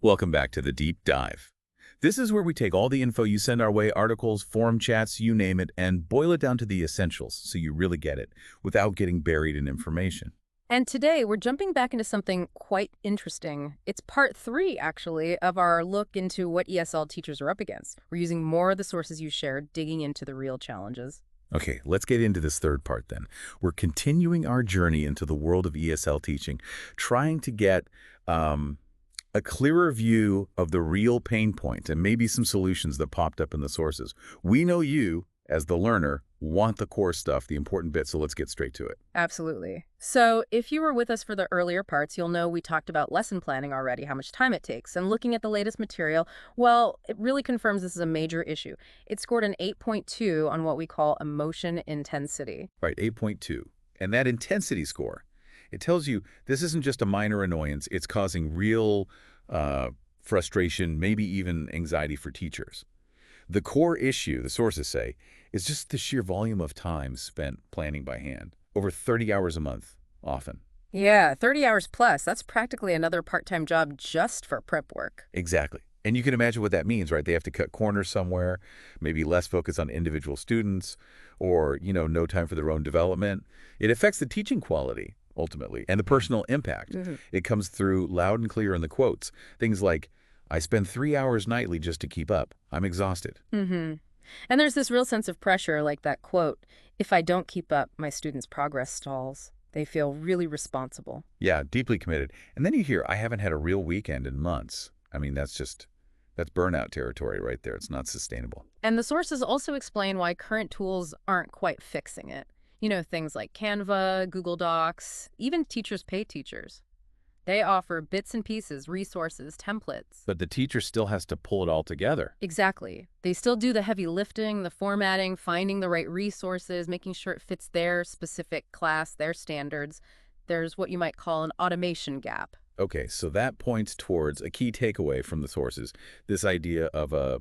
Welcome back to the Deep Dive. This is where we take all the info you send our way, articles, forum chats, you name it, and boil it down to the essentials so you really get it without getting buried in information. And today we're jumping back into something quite interesting. It's part 3, actually, of our look into what ESL teachers are up against. We're using more of the sources you shared, digging into the real challenges. Okay, let's get into this third part then. We're continuing our journey into the world of ESL teaching, trying to get a clearer view of the real pain points and maybe some solutions that popped up in the sources. We know you, as the learner, want the core stuff, the important bits, so let's get straight to it. Absolutely. So if you were with us for the earlier parts, you'll know we talked about lesson planning already, how much time it takes. And looking at the latest material, well, it really confirms this is a major issue. It scored an 8.2 on what we call emotion intensity. Right, 8.2. And that intensity score, it tells you this isn't just a minor annoyance, it's causing real frustration, maybe even anxiety for teachers. The core issue, the sources say, is just the sheer volume of time spent planning by hand. Over 30 hours a month, often. Yeah, 30 hours plus. That's practically another part-time job just for prep work. Exactly. And you can imagine what that means, right? They have to cut corners somewhere, maybe less focus on individual students, or, no time for their own development. It affects the teaching quality, ultimately, and the personal impact. It comes through loud and clear in the quotes. Things like, I spend 3 hours nightly just to keep up. I'm exhausted. And there's this real sense of pressure, like that quote, if I don't keep up, my students' progress stalls. They feel really responsible. Yeah, deeply committed. And then you hear, I haven't had a real weekend in months. I mean, that's burnout territory right there. It's not sustainable. And the sources also explain why current tools aren't quite fixing it. Things like Canva, Google Docs, even teachers pay teachers. They offer bits and pieces, resources, templates. But the teacher still has to pull it all together. Exactly. They still do the heavy lifting, the formatting, finding the right resources, making sure it fits their specific class, their standards. There's what you might call an automation gap. Okay, so that points towards a key takeaway from the sources, this idea of a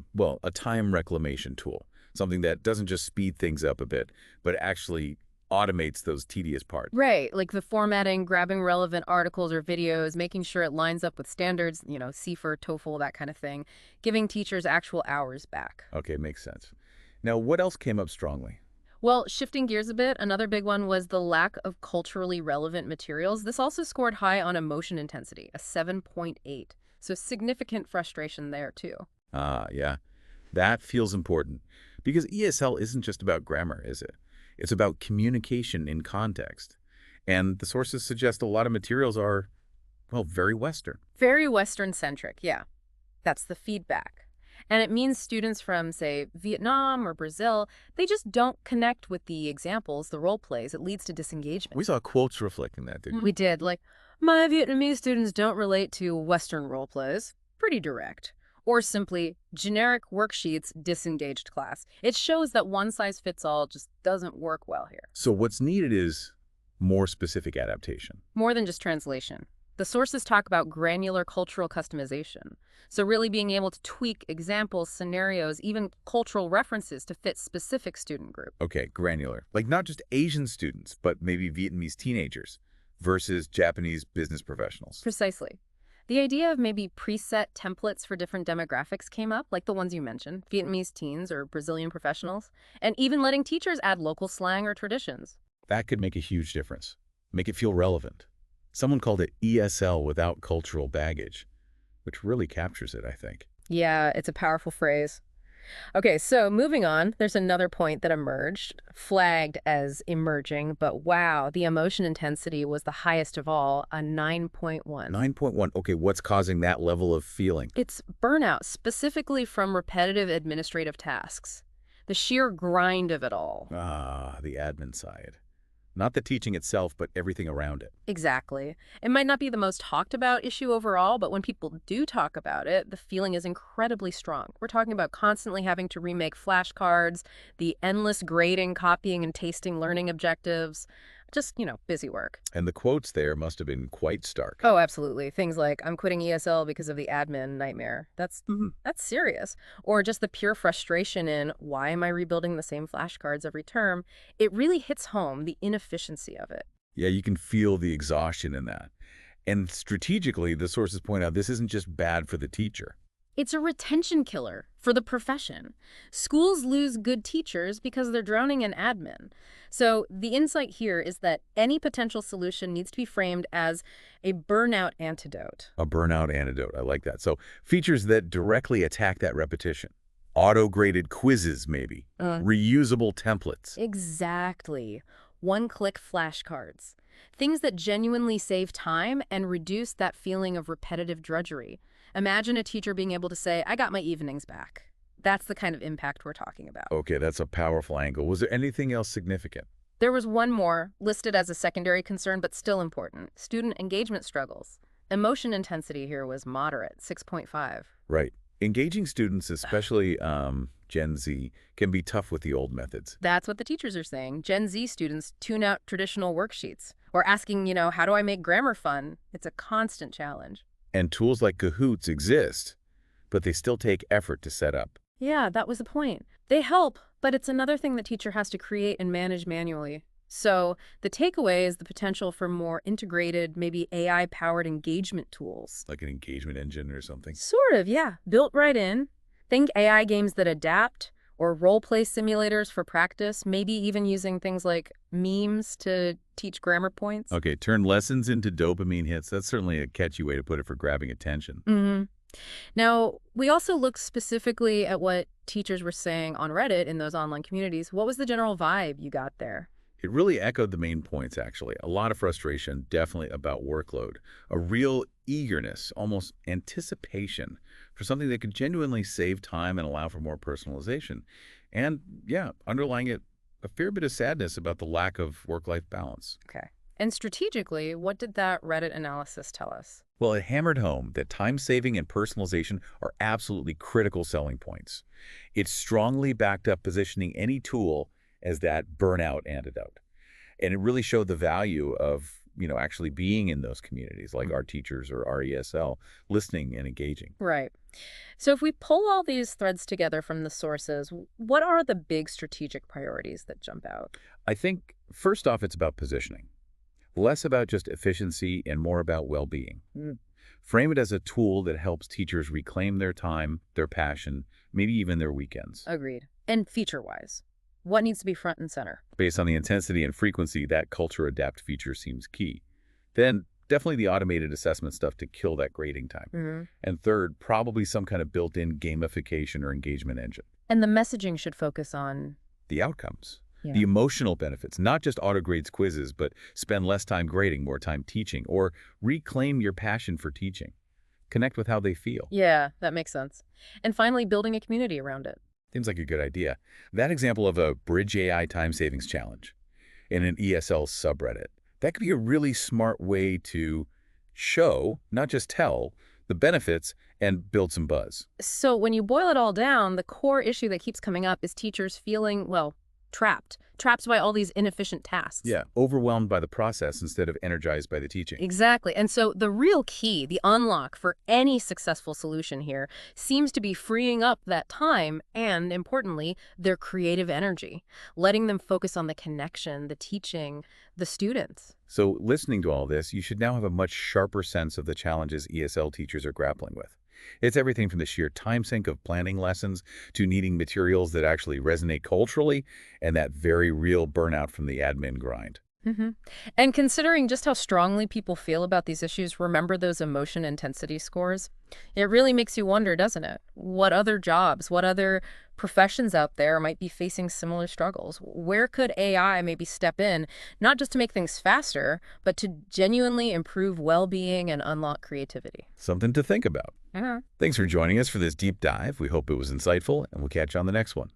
time reclamation tool, something that doesn't just speed things up a bit, but actually automates those tedious parts. Right, like the formatting, grabbing relevant articles or videos, making sure it lines up with standards, CFR, TOEFL, that kind of thing, giving teachers actual hours back. Okay, makes sense. Now, what else came up strongly? Well, shifting gears a bit, another big one was the lack of culturally relevant materials. This also scored high on emotion intensity, a 7.8. So significant frustration there, too. Yeah, that feels important. Because ESL isn't just about grammar, is it? It's about communication in context. And the sources suggest a lot of materials are, very Western. Very Western-centric, yeah. That's the feedback. And it means students from, say, Vietnam or Brazil, they just don't connect with the examples, the role plays. It leads to disengagement. We saw quotes reflecting that, didn't we? We did, like, my Vietnamese students don't relate to Western role plays. Pretty direct. Or simply, generic worksheets, disengaged class. It shows that one-size-fits-all just doesn't work well here. So what's needed is more specific adaptation. More than just translation. The sources talk about granular cultural customization. So really being able to tweak examples, scenarios, even cultural references to fit specific student group. Okay, granular. Like not just Asian students, but maybe Vietnamese teenagers versus Japanese business professionals. Precisely. The idea of maybe preset templates for different demographics came up, like the ones you mentioned, Vietnamese teens or Brazilian professionals, and even letting teachers add local slang or traditions. That could make a huge difference. Make it feel relevant. Someone called it ESL without cultural baggage, which really captures it, I think. Yeah, it's a powerful phrase. Okay, so moving on, there's another point that emerged, flagged as emerging, but wow, the emotion intensity was the highest of all, a 9.1. 9.1. Okay, what's causing that level of feeling? It's burnout, specifically from repetitive administrative tasks. The sheer grind of it all. The admin side. Not the teaching itself, but everything around it. Exactly. It might not be the most talked about issue overall, but when people do talk about it, the feeling is incredibly strong. We're talking about constantly having to remake flashcards, the endless grading, copying, and tasting learning objectives. Just, busy work. And the quotes there must have been quite stark. Oh, absolutely. Things like, I'm quitting ESL because of the admin nightmare. That's serious. Or just the pure frustration in, why am I rebuilding the same flashcards every term? It really hits home, the inefficiency of it. Yeah, you can feel the exhaustion in that. And strategically, the sources point out this isn't just bad for the teacher. It's a retention killer for the profession. Schools lose good teachers because they're drowning in admin. So the insight here is that any potential solution needs to be framed as a burnout antidote. A burnout antidote. I like that. So features that directly attack that repetition. Auto-graded quizzes, maybe. Reusable templates. Exactly. One-click flashcards. Things that genuinely save time and reduce that feeling of repetitive drudgery. Imagine a teacher being able to say, I got my evenings back. That's the kind of impact we're talking about. Okay, that's a powerful angle. Was there anything else significant? There was one more, listed as a secondary concern, but still important. Student engagement struggles. Emotion intensity here was moderate, 6.5. Right. Engaging students, especially Gen Z, can be tough with the old methods. That's what the teachers are saying. Gen Z students tune out traditional worksheets or asking, how do I make grammar fun? It's a constant challenge. And tools like Kahoots exist, but they still take effort to set up. Yeah, that was the point. They help, but it's another thing the teacher has to create and manage manually. So the takeaway is the potential for more integrated, maybe AI-powered engagement tools. Like an engagement engine or something. Sort of, yeah. Built right in. Think AI games that adapt, or role-play simulators for practice, maybe even using things like memes to teach grammar points. Okay, turn lessons into dopamine hits. That's certainly a catchy way to put it for grabbing attention. Now, we also looked specifically at what teachers were saying on Reddit in those online communities. What was the general vibe you got there? It really echoed the main points, actually. A lot of frustration, definitely about workload. A real eagerness, almost anticipation for something that could genuinely save time and allow for more personalization. And, yeah, underlying it, a fair bit of sadness about the lack of work-life balance. Okay. And strategically, what did that Reddit analysis tell us? Well, it hammered home that time-saving and personalization are absolutely critical selling points. It strongly backed up positioning any tool as that burnout antidote. And it really showed the value of, actually being in those communities like our teachers or RESL, listening and engaging. Right. So if we pull all these threads together from the sources, what are the big strategic priorities that jump out? I think, first off, it's about positioning. Less about just efficiency and more about well-being. Frame it as a tool that helps teachers reclaim their time, their passion, maybe even their weekends. Agreed. And feature-wise, what needs to be front and center? Based on the intensity and frequency, that culture adapt feature seems key. Then, definitely the automated assessment stuff to kill that grading time. And third, probably some kind of built-in gamification or engagement engine. And the messaging should focus on The outcomes. The emotional benefits, not just auto-grades quizzes, but spend less time grading, more time teaching, or reclaim your passion for teaching. Connect with how they feel. Yeah, that makes sense. And finally, building a community around it. Seems like a good idea. That example of a Bridge AI time savings challenge in an ESL subreddit, that could be a really smart way to show, not just tell, the benefits and build some buzz. So when you boil it all down, the core issue that keeps coming up is teachers feeling, trapped by all these inefficient tasks. Yeah, overwhelmed by the process instead of energized by the teaching. Exactly. And so the real key, the unlock for any successful solution here, seems to be freeing up that time and, importantly, their creative energy, letting them focus on the connection, the teaching, the students. So listening to all this, you should now have a much sharper sense of the challenges ESL teachers are grappling with. It's everything from the sheer time sink of planning lessons to needing materials that actually resonate culturally and that very real burnout from the admin grind. And considering just how strongly people feel about these issues, remember those emotion intensity scores? It really makes you wonder, doesn't it? What other jobs, what other professions out there might be facing similar struggles? Where could AI maybe step in, not just to make things faster, but to genuinely improve well-being and unlock creativity? Something to think about. Thanks for joining us for this deep dive. We hope it was insightful, and we'll catch you on the next one.